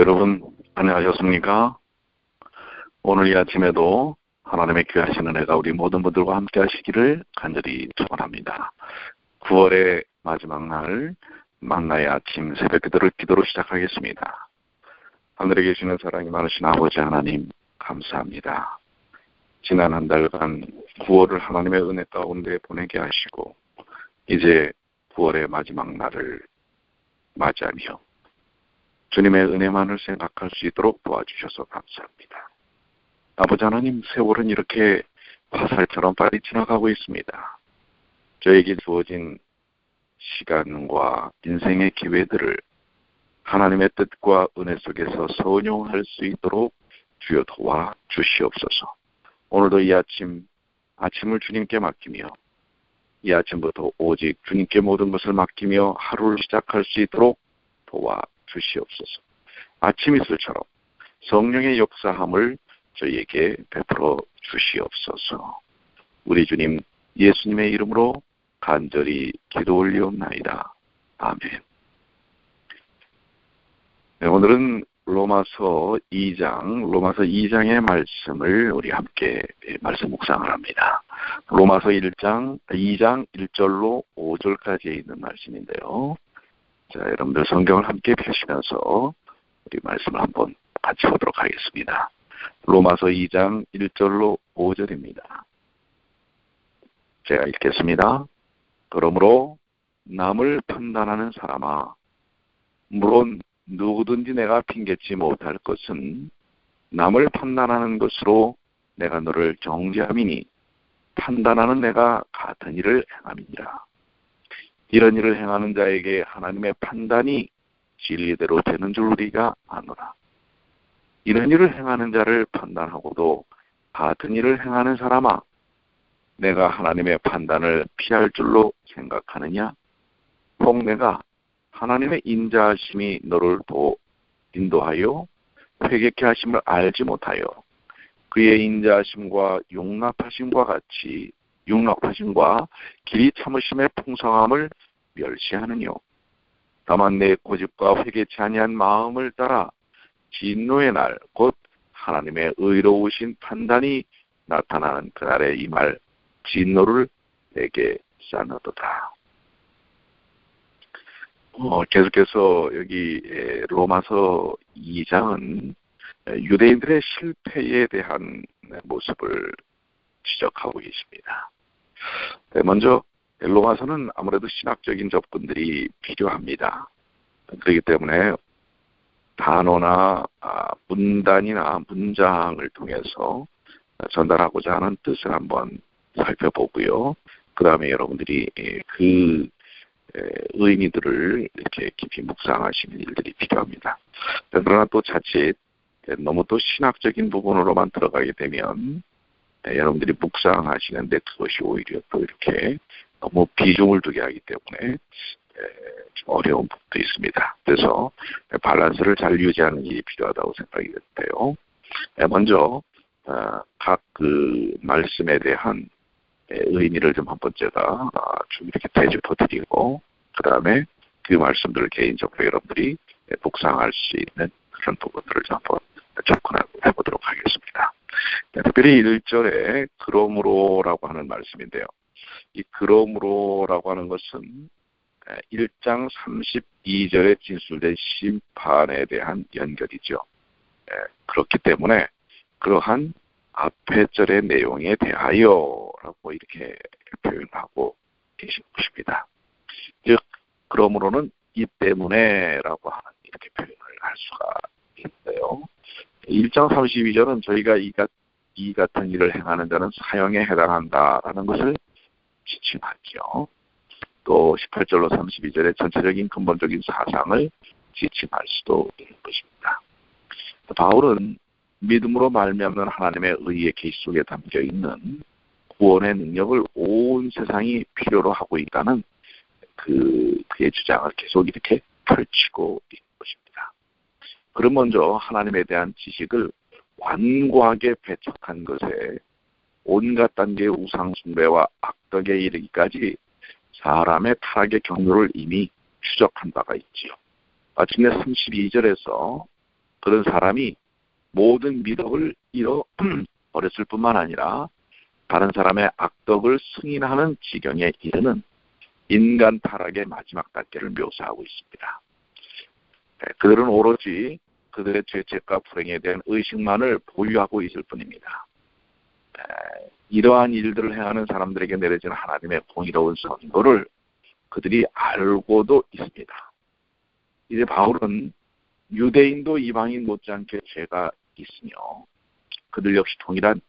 여러분 안녕하셨습니까? 오늘 이 아침에도 하나님의 귀하신 은혜가 우리 모든 분들과 함께 하시기를 간절히 축원합니다. 9월의 마지막 날 만나의 아침 새벽 기도로 시작하겠습니다. 하늘에 계시는 사랑이 많으신 아버지 하나님 감사합니다. 지난 한 달간 9월을 하나님의 은혜 가운데 보내게 하시고 이제 9월의 마지막 날을 맞이하며 주님의 은혜만을 생각할 수 있도록 도와주셔서 감사합니다. 아버지 하나님, 세월은 이렇게 화살처럼 빨리 지나가고 있습니다. 저에게 주어진 시간과 인생의 기회들을 하나님의 뜻과 은혜 속에서 선용할 수 있도록 주여 도와 주시옵소서. 오늘도 이 아침을 주님께 맡기며 이 아침부터 오직 주님께 모든 것을 맡기며 하루를 시작할 수 있도록 도와 주시옵소서. 아침 이슬처럼 성령의 역사함을 저희에게 베풀어 주시옵소서. 우리 주님 예수님의 이름으로 간절히 기도 올리옵나이다. 아멘. 네, 오늘은 로마서 2장의 말씀을 우리 함께 말씀 묵상을 합니다. 로마서 2장 1절로 5절까지에 있는 말씀인데요. 자, 여러분들 성경을 함께 펴시면서 우리 말씀을 한번 같이 보도록 하겠습니다. 로마서 2장 1절로 5절입니다. 제가 읽겠습니다. 그러므로 남을 판단하는 사람아, 물론 누구든지 내가 핑계치 못할 것은 남을 판단하는 것으로 내가 너를 정죄함이니 판단하는 내가 같은 일을 행함이니라. 이런 일을 행하는 자에게 하나님의 판단이 진리대로 되는 줄 우리가 아노라. 이런 일을 행하는 자를 판단하고도 같은 일을 행하는 사람아, 내가 하나님의 판단을 피할 줄로 생각하느냐? 혹 내가 하나님의 인자하심이 너를 인도하여 회개케 하심을 알지 못하여 그의 인자하심과 용납하심과 길이 참으심의 풍성함을 멸시하느뇨. 다만 내 고집과 회개치 아니한 마음을 따라 진노의 날, 곧 하나님의 의로우신 판단이 나타나는 그날에 이 말 진노를 내게 쌓아놓도다. 계속해서 여기 로마서 2장은 유대인들의 실패에 대한 모습을 지적하고 계십니다. 먼저 로마서는 아무래도 신학적인 접근들이 필요합니다. 그렇기 때문에 단어나 문단이나 문장을 통해서 전달하고자 하는 뜻을 한번 살펴보고요. 그 다음에 여러분들이 그 의미들을 이렇게 깊이 묵상하시는 일들이 필요합니다. 그러나 또 자칫 너무 또 신학적인 부분으로만 들어가게 되면 여러분들이 묵상하시는데 그것이 오히려 또 이렇게 너무 비중을 두게 하기 때문에 좀 어려운 부분도 있습니다. 그래서 밸런스를 잘 유지하는 일이 필요하다고 생각이 드는데요. 먼저 각 그 말씀에 대한 의미를 좀 한번 제가 좀 이렇게 되짚어드리고 그 다음에 그 말씀들을 개인적으로 여러분들이 묵상할 수 있는 그런 부분들을 좀 한번 접근해보도록 하겠습니다. 특별히 1절에 그러므로라고 하는 말씀인데요. 이 그러므로라고 하는 것은 1장 32절에 진술된 심판에 대한 연결이죠. 그렇기 때문에 그러한 앞에 절의 내용에 대하여라고 이렇게 표현하고 계신 것입니다. 즉 그러므로는 이 때문에라고 하는 이렇게 표현을 할 수가 있는데요. 1장 32절은 저희가 이 같은 일을 행하는 자는 사형에 해당한다라는 것을 지칭하죠. 또 18절로 32절의 전체적인 근본적인 사상을 지칭할 수도 있는 것입니다. 바울은 믿음으로 말미암는 하나님의 의의 계시 속에 담겨 있는 구원의 능력을 온 세상이 필요로 하고 있다는 그의 주장을 계속 이렇게 펼치고 있는 것입니다. 그럼 먼저 하나님에 대한 지식을 완고하게 배척한 것에 온갖 단계의 우상숭배와 악덕에 이르기까지 사람의 타락의 경로를 이미 추적한 바가 있지요. 마침내 32절에서 그런 사람이 모든 미덕을 잃어버렸을 뿐만 아니라 다른 사람의 악덕을 승인하는 지경에 이르는 인간 타락의 마지막 단계를 묘사하고 있습니다. 그들은 오로지 그들의 죄책과 불행에 대한 의식만을 보유하고 있을 뿐입니다. 이러한 일들을 행하는 사람들에게 내려지는 하나님의 공의로운 선고를 그들이 알고도 있습니다. 이제 바울은 유대인도 이방인 못지않게 죄가 있으며 그들 역시 동일한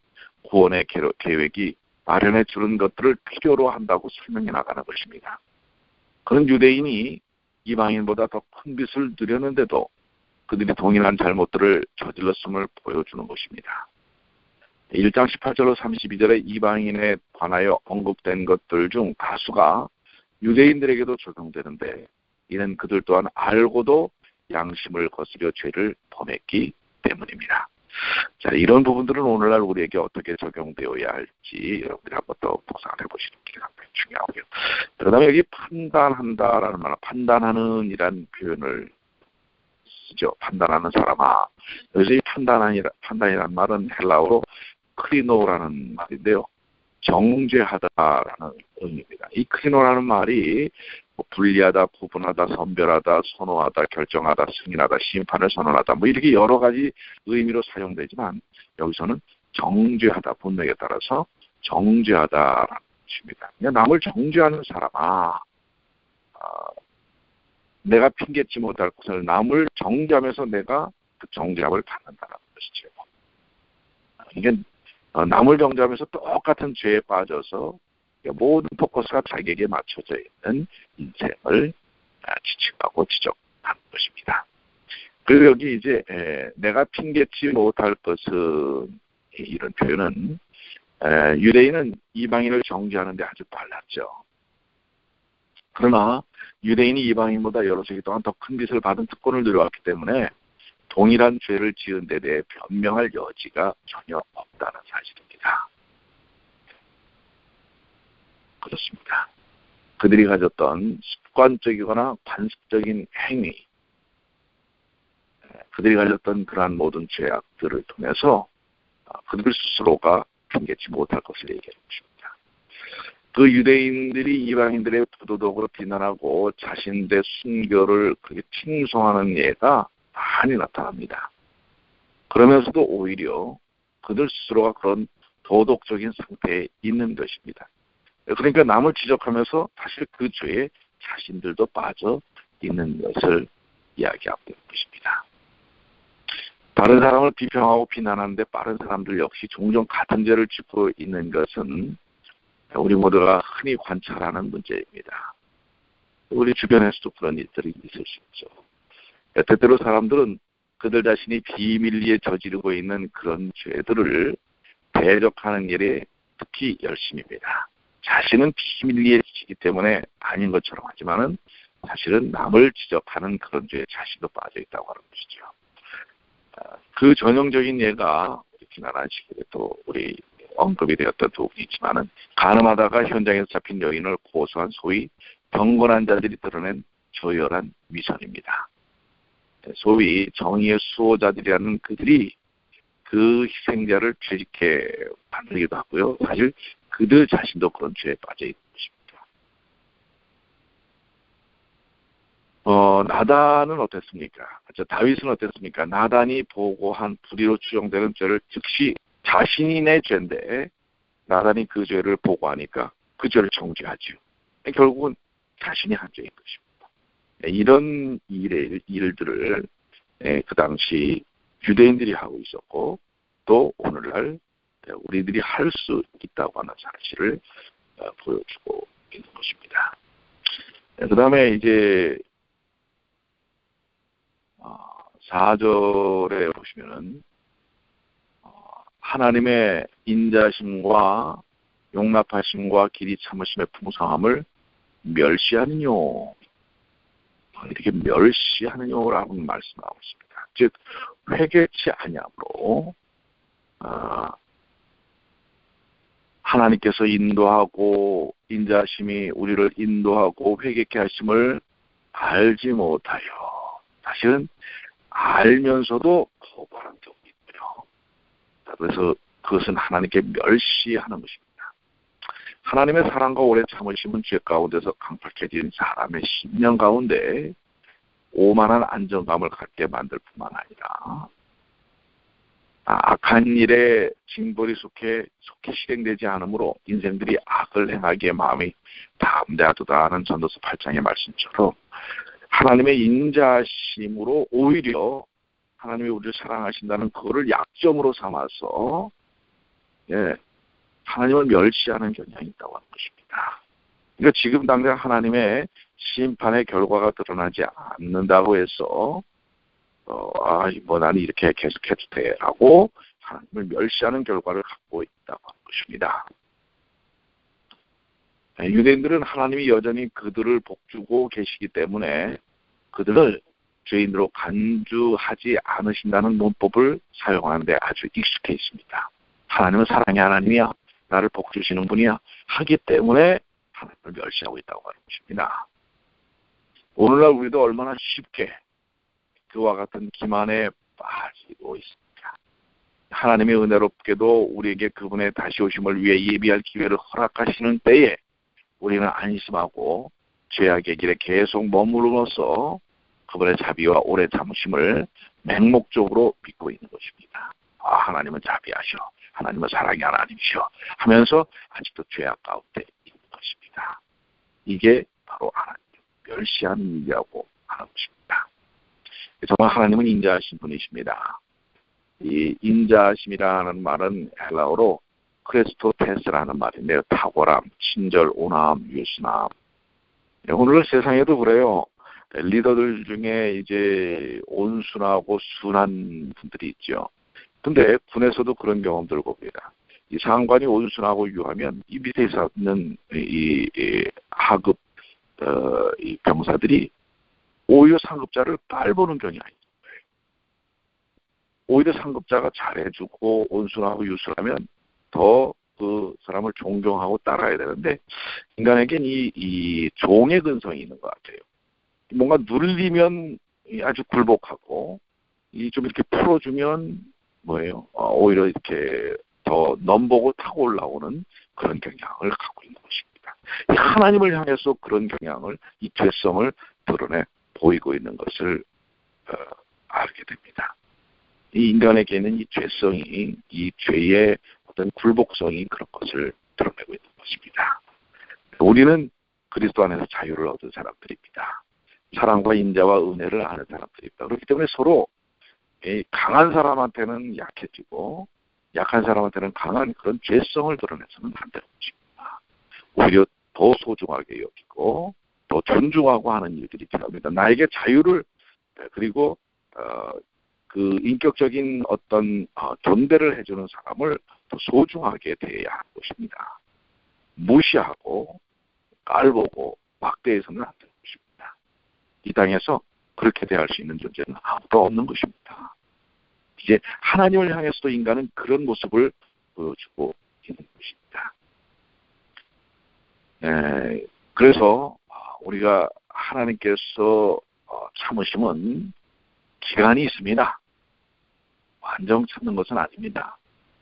구원의 계획이 마련해 주는 것들을 필요로 한다고 설명해 나가는 것입니다. 그런 유대인이 이방인보다 더 큰 빚을 누렸는데도 그들이 동일한 잘못들을 저질렀음을 보여주는 것입니다. 1장 18절로 32절에 이방인에 관하여 언급된 것들 중 다수가 유대인들에게도 적용되는데 이는 그들 또한 알고도 양심을 거스려 죄를 범했기 때문입니다. 자, 이런 부분들은 오늘날 우리에게 어떻게 적용되어야 할지 여러분들이 한번 더 묵상을 해보시는 게 상당히 중요하고요. 그 다음에 여기 판단한다라는 말, 판단하는 이란 표현을 쓰죠. 판단하는 사람아. 여기서 이 판단이라는 말은 헬라어로 크리노라는 말인데요. 정죄하다라는 의미입니다. 이 크리노라는 말이 분리하다, 구분하다, 선별하다, 선호하다, 결정하다, 승인하다, 심판을 선언하다 이렇게 여러 가지 의미로 사용되지만 여기서는 정죄하다, 분명에 따라서 정죄하다라는 뜻입니다. 남을 정죄하는 사람아, 내가 핑계치 못할 것을 남을 정죄하면서 내가 그 정죄함을 받는다는 것이죠. 이게 남을 정죄하면서 똑같은 죄에 빠져서 모든 포커스가 자기에게 맞춰져 있는 인생을 지칭하고 지적하는 것입니다. 그리고 여기 이제 내가 핑계치 못할 것은 이런 표현은 유대인은 이방인을 정죄하는데 아주 빨랐죠. 그러나 유대인이 이방인보다 여러 세기 동안 더 큰 빚을 받은 특권을 누려왔기 때문에 동일한 죄를 지은 데 대해 변명할 여지가 전혀 없다는 사실입니다. 그렇습니다. 그들이 가졌던 습관적이거나 관습적인 행위, 그들이 가졌던 그러한 모든 죄악들을 통해서 그들 스스로가 핑계치 못할 것을 얘기해 줍니다. 그 유대인들이 이방인들의 부도덕으로 비난하고 자신들의 순교를 그렇게 칭송하는 예가 많이 나타납니다. 그러면서도 오히려 그들 스스로가 그런 도덕적인 상태에 있는 것입니다. 그러니까 남을 지적하면서 사실 그 죄에 자신들도 빠져 있는 것을 이야기하고 있는 것입니다. 다른 사람을 비평하고 비난하는데 빠른 사람들 역시 종종 같은 죄를 짓고 있는 것은 우리 모두가 흔히 관찰하는 문제입니다. 우리 주변에서도 그런 일들이 있을 수 있죠. 때때로 사람들은 그들 자신이 비밀리에 저지르고 있는 그런 죄들을 대적하는 일에 특히 열심입니다. 자신은 비밀리에 지기 때문에 아닌 것처럼 하지만은 사실은 남을 지적하는 그런 죄에 자신도 빠져 있다고 하는 것이죠. 그 전형적인 예가 지난 시기에 또 우리 언급이 되었던 부분이 있지만은 간음하다가 현장에서 잡힌 여인을 고소한 소위 경건한 자들이 드러낸 저열한 위선입니다. 소위 정의의 수호자들이라는 그들이 그 희생자를 죄짓게 만들기도 하고요. 사실 그들 자신도 그런 죄에 빠져 있는 것입니다. 나단은 어땠습니까? 다윗은 어땠습니까? 나단이 보고한 불의로 추정되는 죄를 즉시 자신의 죄인데 나단이 그 죄를 보고하니까 그 죄를 정죄하죠. 결국은 자신이 한 죄인 것입니다. 이런 일들을 그 당시 유대인들이 하고 있었고 또 오늘날 우리들이 할 수 있다고 하는 사실을 보여주고 있는 것입니다. 그 다음에 이제 4절에 보시면은 하나님의 인자심과 용납하심과 길이 참으심의 풍성함을 멸시하느뇨. 이렇게 멸시하느뇨라고 말씀하고 있습니다. 즉 회개치 아니함으로 하나님께서 인도하고 인자심이 우리를 인도하고 회개케 하심을 알지 못하여 사실은 알면서도 거부하는 경우 있고요. 그래서 그것은 하나님께 멸시하는 것입니다. 하나님의 사랑과 오래 참으심은 죄 가운데서 강팍해진 사람의 심령 가운데 오만한 안정감을 갖게 만들 뿐만 아니라 악한 일에 징벌이 속해 실행되지 않으므로 인생들이 악을 행하기에 마음이 담대하도다 하는 전도서 8장의 말씀처럼 하나님의 인자심으로 오히려 하나님이 우리를 사랑하신다는 그거를 약점으로 삼아서 하나님을 멸시하는 경향이 있다고 하는 것입니다. 그러니까 지금 당장 하나님의 심판의 결과가 드러나지 않는다고 해서 나는 이렇게 계속해도 돼 라고 하나님을 멸시하는 결과를 갖고 있다고 하는 것입니다. 유대인들은 하나님이 여전히 그들을 복주고 계시기 때문에 그들을 죄인으로 간주하지 않으신다는 논법을 사용하는데 아주 익숙해 있습니다. 하나님은 사랑의 하나님이야, 나를 복주시는 분이야 하기 때문에 하나님을 멸시하고 있다고 하는 것입니다. 오늘날 우리도 얼마나 쉽게 그와 같은 기만에 빠지고 있습니다. 하나님의 은혜롭게도 우리에게 그분의 다시 오심을 위해 예비할 기회를 허락하시는 때에 우리는 안심하고 죄악의 길에 계속 머무르면서 그분의 자비와 오래 참으심을 맹목적으로 믿고 있는 것입니다. 하나님은 자비하셔, 하나님은 사랑의 하나님이셔 하면서 아직도 죄악 가운데 있는 것입니다. 이게 바로 하나님 멸시하는 일이라고 하는 것입니다. 정말 하나님은 인자하신 분이십니다. 이 인자하심이라는 말은 헬라어로 크레스토테스라는 말인데요. 탁월함, 친절, 온화함, 유순함. 오늘 세상에도 그래요. 리더들 중에 이제 온순하고 순한 분들이 있죠. 근데 군에서도 그런 경험들 봅니다. 이 상관이 온순하고 유하면 이 밑에 있는 이 하급 이 병사들이 오히려 상급자를 깔보는 경향이 있는 거예요. 오히려 상급자가 잘해주고 온순하고 유순하면 더 그 사람을 존경하고 따라야 되는데 인간에겐 이 종의 근성이 있는 것 같아요. 뭔가 눌리면 아주 굴복하고 좀 이렇게 풀어주면 뭐예요? 오히려 이렇게 더 넘보고 타고 올라오는 그런 경향을 갖고 있는 것입니다. 하나님을 향해서 그런 경향을, 이 죄성을 드러내 보이고 있는 것을 알게 됩니다. 이 인간에게는 이 죄성이, 이 죄의 어떤 굴복성이 그런 것을 드러내고 있는 것입니다. 우리는 그리스도 안에서 자유를 얻은 사람들입니다. 사랑과 인자와 은혜를 아는 사람들입니다. 그렇기 때문에 서로 강한 사람한테는 약해지고 약한 사람한테는 강한 그런 죄성을 드러내서는 안 되는 것입니다. 오히려 더 소중하게 여기고 더 존중하고 하는 일들이 필요합니다. 나에게 자유를 그리고 그 인격적인 어떤 존대를 해주는 사람을 더 소중하게 대해야 하는 것입니다. 무시하고 깔보고 막대해서는 안 되는 것입니다. 이 땅에서 그렇게 대할 수 있는 존재는 아무도 없는 것입니다. 이제 하나님을 향해서도 인간은 그런 모습을 보여주고 있는 것입니다. 그래서 우리가 하나님께서 참으심은 기간이 있습니다. 완전 참는 것은 아닙니다.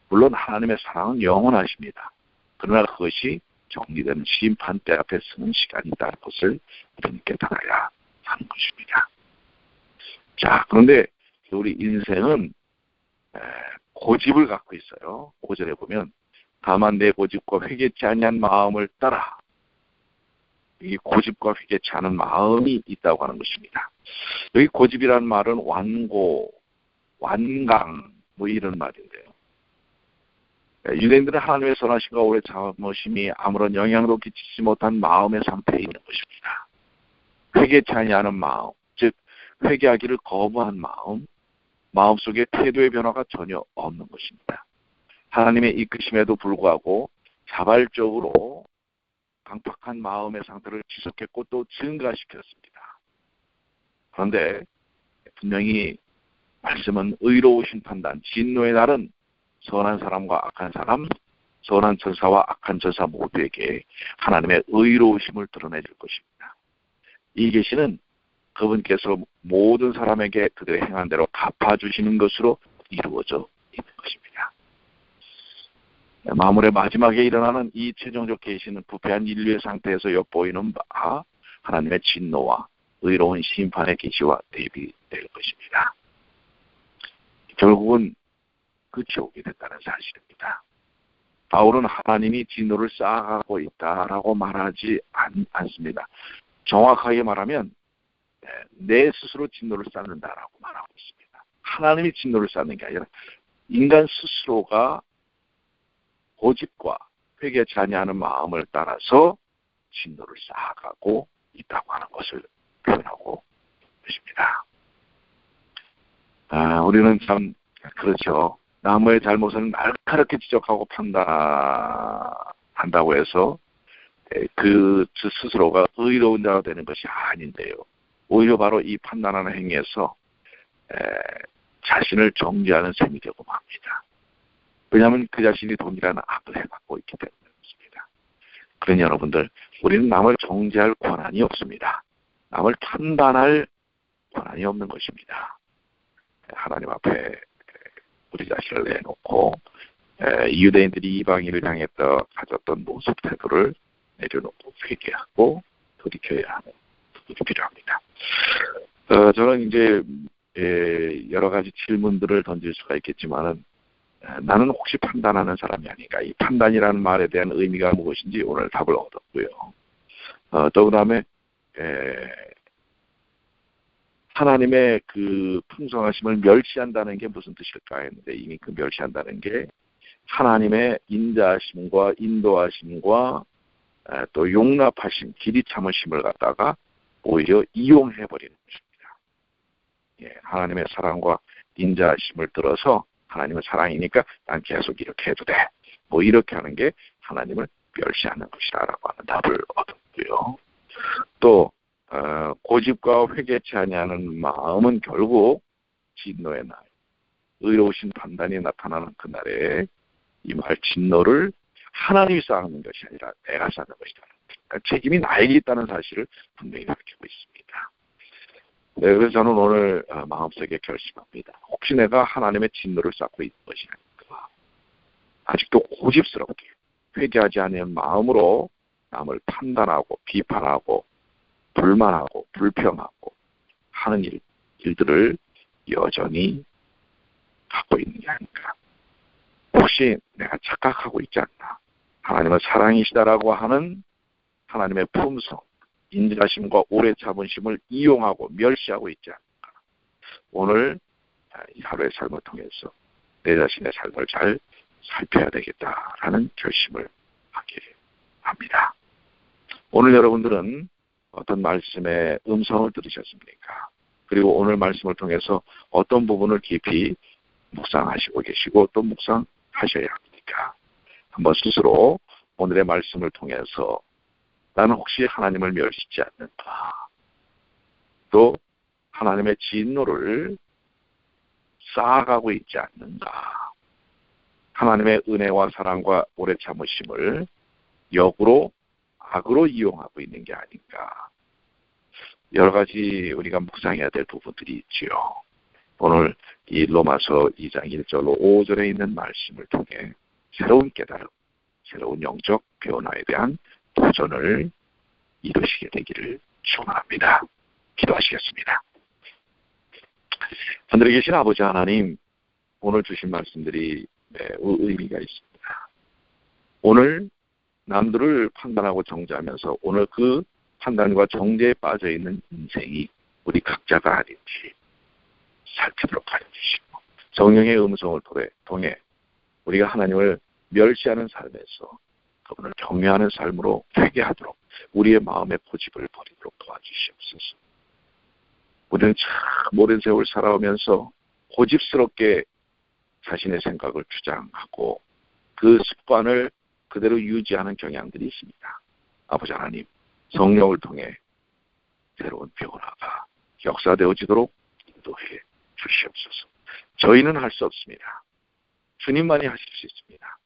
물론 하나님의 사랑은 영원하십니다. 그러나 그것이 정리되는 심판대 앞에 서는 시간이 있다는 것을 우리는 깨달아야 하는 것입니다. 자, 그런데 우리 인생은 고집을 갖고 있어요. 5절에 보면 다만 내 고집과 회개치 아니한 마음을 따라, 이 고집과 회개치 않은 마음이 있다고 하는 것입니다. 여기 고집이라는 말은 완고, 완강 뭐 이런 말인데요. 유대인들은 하나님의 선하심과 오래 참으심이 아무런 영향도 끼치지 못한 마음의 상태에 있는 것입니다. 회개치 아니하는 마음, 즉 회개하기를 거부한 마음속에 태도의 변화가 전혀 없는 것입니다. 하나님의 이끄심에도 불구하고 자발적으로 강팍한 마음의 상태를 지속했고 또 증가시켰습니다. 그런데 분명히 말씀은 의로우신 판단, 진노의 날은 선한 사람과 악한 사람, 선한 천사와 악한 천사 모두에게 하나님의 의로우심을 드러내줄 것입니다. 이 계시는 그분께서 모든 사람에게 그들의 행한 대로 갚아주시는 것으로 이루어져 있는 것입니다. 만물의 마지막에 일어나는 이 최종적 계시는 부패한 인류의 상태에서 엿보이는 바 하나님의 진노와 의로운 심판의 계시와 대비될 것입니다. 결국은 끝이 오게 된다는 사실입니다. 바울은 하나님이 진노를 쌓아가고 있다라고 말하지 않습니다. 정확하게 말하면 내 스스로 진노를 쌓는다라고 말하고 있습니다. 하나님이 진노를 쌓는 게 아니라 인간 스스로가 고집과 회개치 아니하는 마음을 따라서 진노를 쌓아가고 있다고 하는 것을 표현하고 있습니다. 우리는 참 그렇죠. 남의 잘못은 날카롭게 지적하고 판단한다고 해서 그 스스로가 의로운 자가 되는 것이 아닌데요. 오히려 바로 이 판단하는 행위에서 자신을 정죄하는 셈이 되고 맙니다. 왜냐하면 그 자신이 동일한 악을 해갖고 있기 때문입니다. 그러니 여러분들, 우리는 남을 정죄할 권한이 없습니다. 남을 판단할 권한이 없는 것입니다. 하나님 앞에 우리 자신을 내놓고 유대인들이 이방인을 향했다 가졌던 모습 태도를 내려놓고 회개하고 돌이켜야 하는 부분이 필요합니다. 저는 이제 여러 가지 질문들을 던질 수가 있겠지만은 나는 혹시 판단하는 사람이 아닌가? 이 판단이라는 말에 대한 의미가 무엇인지 오늘 답을 얻었고요. 또 그다음에 하나님의 그 풍성하심을 멸시한다는 게 무슨 뜻일까 했는데, 이미 그 멸시한다는 게 하나님의 인자하심과 인도하심과 또 용납하심, 길이 참으심을 갖다가 오히려 이용해버리는 것입니다. 하나님의 사랑과 인자하심을 들어서 하나님의 사랑이니까 난 계속 이렇게 해도 돼. 뭐 이렇게 하는 게 하나님을 멸시하는 것이다라고 하는 답을 얻었고요. 또 고집과 회개치 아니하는 마음은 결국 진노의 날, 의로우신 판단이 나타나는 그날에 이 말 진노를 하나님이 쌓는 것이 아니라 내가 쌓는 것이다. 그러니까 책임이 나에게 있다는 사실을 분명히 밝히고 있습니다. 그래서 저는 오늘 마음속에 결심합니다. 혹시 내가 하나님의 진노를 쌓고 있는 것이 아닐까. 아직도 고집스럽게 회개하지 않는 마음으로 남을 판단하고 비판하고 불만하고 불평하고 하는 일들을 여전히 갖고 있는 게 아닌가. 혹시 내가 착각하고 있지 않나. 하나님은 사랑이시다라고 하는 하나님의 품성, 인자심과 오래 참으심을 이용하고 멸시하고 있지 않나. 오늘 이 하루의 삶을 통해서 내 자신의 삶을 잘 살펴야 되겠다라는 결심을 하게 합니다. 오늘 여러분들은 어떤 말씀의 음성을 들으셨습니까? 그리고 오늘 말씀을 통해서 어떤 부분을 깊이 묵상하시고 계시고 또 묵상하셔야 합니까? 한번 스스로 오늘의 말씀을 통해서 나는 혹시 하나님을 멸시지 않는가? 또 하나님의 진노를 쌓아가고 있지 않는가? 하나님의 은혜와 사랑과 오래 참으심을 역으로 악으로 이용하고 있는 게 아닌가. 여러 가지 우리가 묵상해야 될 부분들이 있지요. 오늘 이 로마서 2장 1절로 5절에 있는 말씀을 통해 새로운 깨달음, 새로운 영적 변화에 대한 도전을 이루시게 되기를 축원합니다. 기도하시겠습니다. 하늘에 계신 아버지 하나님, 오늘 주신 말씀들이 매우 의미가 있습니다. 오늘 남들을 판단하고 정죄하면서 오늘 그 판단과 정죄에 빠져있는 인생이 우리 각자가 아닌지 살피도록 하여 주시고, 성령의 음성을 통해 우리가 하나님을 멸시하는 삶에서 그분을 경외하는 삶으로 회개하도록 우리의 마음의 고집을 버리도록 도와주시옵소서. 우리는 참 오랜 세월 살아오면서 고집스럽게 자신의 생각을 주장하고 그 습관을 그대로 유지하는 경향들이 있습니다. 아버지 하나님, 성령을 통해 새로운 변화가 역사되어지도록 인도해 주시옵소서. 저희는 할 수 없습니다. 주님만이 하실 수 있습니다.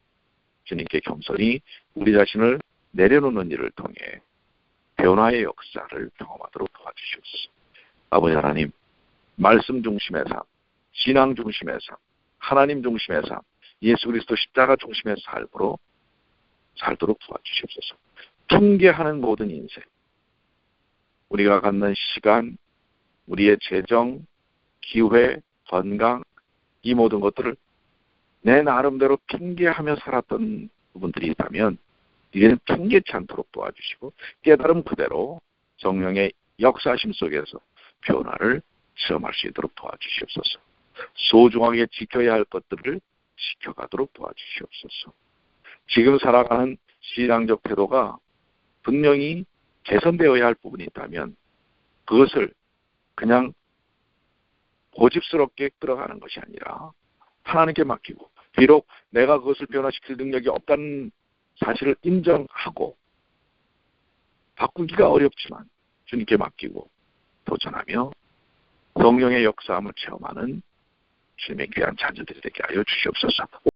주님께 겸손히 우리 자신을 내려놓는 일을 통해 변화의 역사를 경험하도록 도와주시옵소서. 아버지 하나님, 말씀 중심의 삶, 신앙 중심의 삶, 하나님 중심의 삶, 예수 그리스도 십자가 중심의 삶으로 살도록 도와주시옵소서. 핑계하는 모든 인생, 우리가 갖는 시간, 우리의 재정, 기회, 건강, 이 모든 것들을 내 나름대로 핑계하며 살았던 부분들이 있다면 이제는 핑계치 않도록 도와주시고 깨달음 그대로 성령의 역사심 속에서 변화를 체험할 수 있도록 도와주시옵소서. 소중하게 지켜야 할 것들을 지켜가도록 도와주시옵소서. 지금 살아가는 신앙적 태도가 분명히 개선되어야 할 부분이 있다면 그것을 그냥 고집스럽게 끌어가는 것이 아니라 하나님께 맡기고, 비록 내가 그것을 변화시킬 능력이 없다는 사실을 인정하고 바꾸기가 어렵지만 주님께 맡기고 도전하며 성령의 역사함을 체험하는 주님의 귀한 자녀들이 되게 하여 주시옵소서.